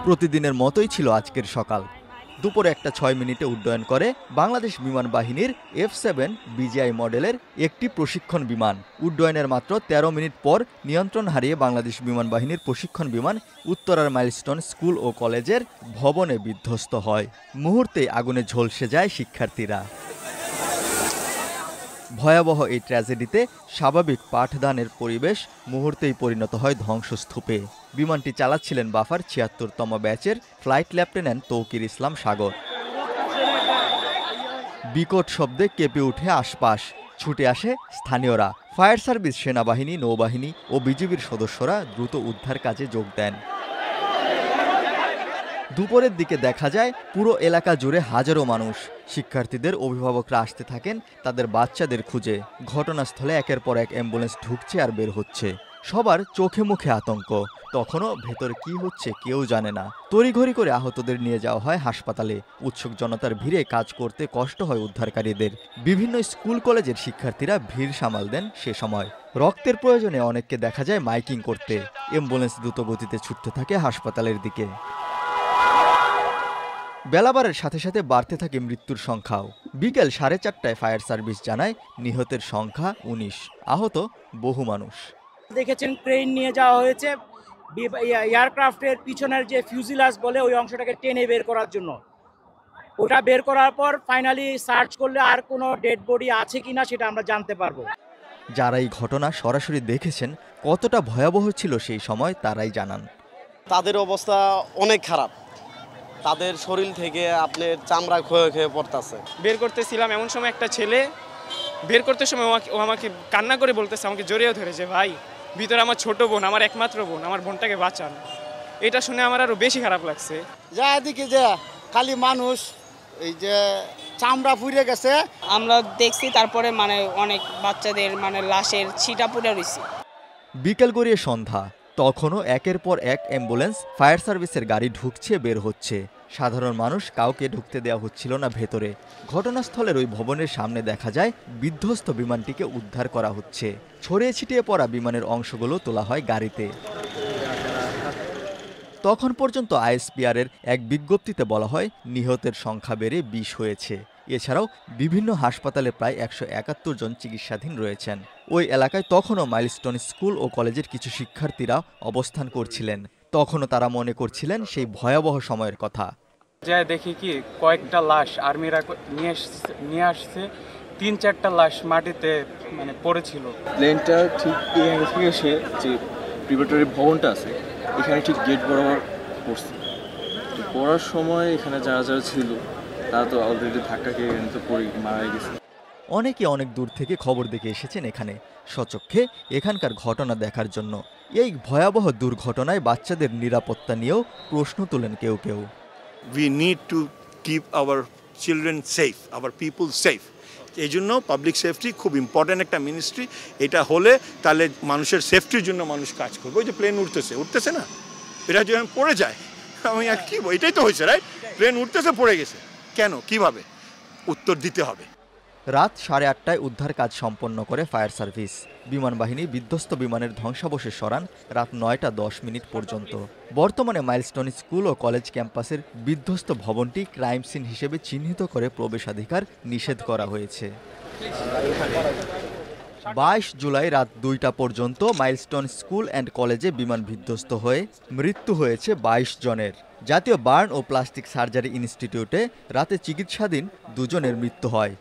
প্রতিদিনের মতোই ছিল আজকের সকাল। দুপুরে 1:06 উড্ডয়ন করে বাংলাদেশ বিমান বাহিনীর F-7 BGI মডেলের একটি প্রশিক্ষণ বিমান। উড্ডয়নের মাত্র 13 মিনিট পর নিয়ন্ত্রণ হারিয়ে বাংলাদেশ বিমান বাহিনীর প্রশিক্ষণ বিমান উত্তরার মাইলস্টোন স্কুল ও কলেজের ভবনে বিধ্বস্ত হয়। মুহূর্তেই আগুনে ঝলসে যায় শিক্ষার্থীরা। ভয়াবহ এই ট্র্যাজেডিতে স্বাভাবিক পাঠদানের পরিবেশ মুহূর্তেই পরিণত হয় ধ্বংসস্তূপে। বিমানটি চালাচ্ছিলেন বাফার ৭৬তম ব্যাচের ফ্লাইট লেফটেন্যান্ট তৌকির ইসলাম সাগর। বিকট শব্দে কেঁপে ওঠে আশপাশ। ছুটে আসে স্থানীয়রা। ফায়ার সার্ভিস, সেনাবাহিনী, নৌবাহিনী ও বিজিবির সদস্যরা দ্রুত উদ্ধার কাজে যোগ দেন। দুপুরের দিকে দেখা যায় পুরো এলাকা জুড়ে হাজারো মানুষ। শিক্ষার্থীদের অভিভাবকরা আসতে থাকেন তাদের বাচ্চাদের খুঁজে। ঘটনাস্থলে একের পর এক অ্যাম্বুলেন্স ঢুকছে আর বের হচ্ছে। সবার চোখে মুখে আতঙ্ক। তখনও ভেতরে কি হচ্ছে কেউ জানে না। তড়িঘড়ি করে আহতদের নিয়ে যাওয়া হয় হাসপাতালে। উৎসুক জনতার ভিড়ে কাজ করতে কষ্ট হয় উদ্ধারকারীদের। বিভিন্ন স্কুল কলেজের শিক্ষার্থীরা ভিড় সামাল দেন সে সময়। রক্তের প্রয়োজনে অনেককে দেখা যায় মাইকিং করতে। অ্যাম্বুলেন্স দ্রুত গতিতে ছুটতে থাকে হাসপাতালের দিকে। বেলাবারের সাথে সাথে বাড়তে থাকে মৃত্যুর সংখ্যাও। বিকেল 4:30টায় ফায়ার সার্ভিস জানায় নিহতের সংখ্যা 19, আহত বহু মানুষ। দেখেছেন ক্রেন নিয়ে যাওয়া হয়েছে এয়ারক্রাফটের পিছনের যে ফিউজিলাজ বলে ওই অংশটাকে টেনে বের করার জন্য। ওটা বের করার পর ফাইনালি সার্চ করলে আর কোনো ডেড বডি আছে কিনা সেটা আমরা জানতে পারবো। যারা এই ঘটনা সরাসরি দেখেছেন কতটা ভয়াবহ ছিল সেই সময় তারাই জানান। তাদের অবস্থা অনেক খারাপ। তাদের শরীর থেকে আপনার চামড়া ক্ষয়ে পড়তেছে। বের করতেছিলাম এমন সময় একটা ছেলে বের করতে সময় ও আমাকে কান্না করে বলতেছে, আমাকে জড়িয়ে ধরেছে, ভাই ভিতরে আমার ছোট বোন, আমার একমাত্র বোন, আমার বোনটাকে বাঁচান। এটা শুনে আমার আরো বেশি খারাপ লাগছে। যা এদিকে যে খালি মানুষ এই যে চামড়া পুড়ে গেছে আমরা দেখছি। তারপরে অনেক বাচ্চাদের লাশের ছিটা পুড়ে রয়েছে। বিকেল গড়িয়ে সন্ধ্যা, তখনও একের পর এক অ্যাম্বুলেন্স, ফায়ার সার্ভিসের গাড়ি ঢুকছে বের হচ্ছে। সাধারণ মানুষ কাউকে ঢুকতে দেওয়া হচ্ছিল না ভেতরে। ঘটনাস্থলের ওই ভবনের সামনে দেখা যায় বিধ্বস্ত বিমানটিকে উদ্ধার করা হচ্ছে। ছড়িয়ে ছিটিয়ে পড়া বিমানের অংশগুলো তোলা হয় গাড়িতে। তখন পর্যন্ত আইএসপিআরের এক বিজ্ঞপ্তিতে বলা হয় নিহতের সংখ্যা বেড়ে 20 হয়েছে। এছাড়াও বিভিন্ন হাসপাতালে প্রায় 171 জন চিকিৎসাধীন রয়েছেন। ওই এলাকায় তখনও মাইলস্টোন স্কুল ও কলেজের কিছু শিক্ষার্থীরা অবস্থান করছিলেন। তখনও তারা মনে করছিলেন সেই ভয়াবহ সময়ের কথা। যা দেখি কি কয়েকটা লাশ আর্মিরা নিয়ে আসছে, 3-4টা লাশ মাটিতে পড়েছিল। প্লেনটা ঠিক থেকে এসে যে প্রিপারেটরি ভবনটা আছে এখানে ঠিক গেট বরাবর পড়ছে। তো পড়ার সময় এখানে যারা যারা ছিল তারা তো অলরেডি ধাক্কা খেয়ে পড়ে মারা গেছে। অনেকে অনেক দূর থেকে খবর দেখে এসেছেন এখানে স্বচক্ষে এখানকার ঘটনা দেখার জন্য। এই ভয়াবহ দুর্ঘটনায় বাচ্চাদের নিরাপত্তা নিয়েও প্রশ্ন তোলেন কেউ কেউ। We need to keep our children safe, our people safe. এই জন্য পাবলিক সেফটি খুব ইম্পর্ট্যান্ট একটা মিনিস্ট্রি। এটা হলে তাহলে মানুষের সেফটির জন্য মানুষ কাজ করবে। ওই যে প্লেন উঠতেছে না, এটা যখন পড়ে যায় আমি আর কি, এটাই তো হয়েছে রাইট। প্লেন উঠতেছে পড়ে গেছে, কেন, কিভাবে, উত্তর দিতে হবে। রাত 8:30টায় উদ্ধার কাজ সম্পন্ন করে ফায়ার সার্ভিস। বিমান বাহিনী বিধ্বস্ত বিমানের ধ্বংসাবশেষ সরান রাত 9:10 পর্যন্ত। বর্তমানে মাইলস্টোন স্কুল ও কলেজ ক্যাম্পাসের বিধ্বস্ত ভবনটি ক্রাইম সিন হিসেবে চিহ্নিত করে প্রবেশাধিকার নিষেধ করা হয়েছে। 22 জুলাই রাত 2টা পর্যন্ত মাইলস্টোন স্কুল অ্যান্ড কলেজে বিমান বিধ্বস্ত হয়ে মৃত্যু হয়েছে 22 জনের। জাতীয় বার্ন ও প্লাস্টিক সার্জারি ইনস্টিটিউটে রাতে চিকিৎসাধীন 2 জনের মৃত্যু হয়।